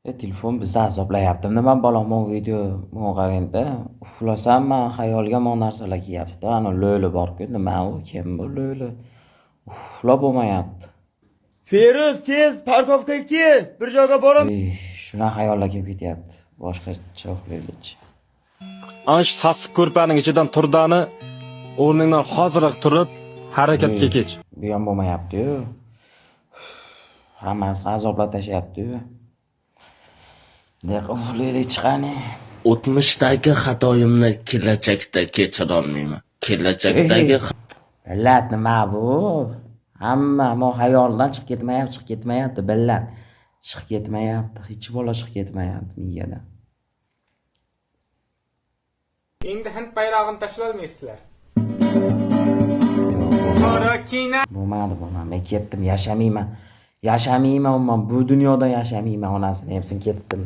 Telefon bizni azoblayapti. Nima bolam bu video qarangda uxlasam men xayolga bu narsalar kelyapti. Ana lo'li bor-ku, nima u? Kim bu lo'li? Uxlab bo'lmayapti. Feruz, tez parkovkaga kel. Bir joyga boraman. Shuna xayollar kelib ketyapti. Boshqacha uxlaylikchi. Ana shu sassiq ko'rpaning ichidan turdani o'rningdan hoziroq turib harakatga kech. Bu ham bo'lmayapti-yu. Hammasi azoblar tashyapti-yu. Deb uxlaylik chiqani. O'tmishdagi xatoyimni kelajakda kechirolmayman. Kelajakdagi Billat nima bu? Hamma mo xayoldan chiqib ketmayapti, billat. Chiqib ketmayapti, hech bola chiqib ketmayapti miyadan. Endi Hind bayrog'ini tashlolmaysizlar. Bo'lmadi, men ketdim, yashamayman. Yashamayman, bu dunyoda yashamayman, onasini hepsini ketdim.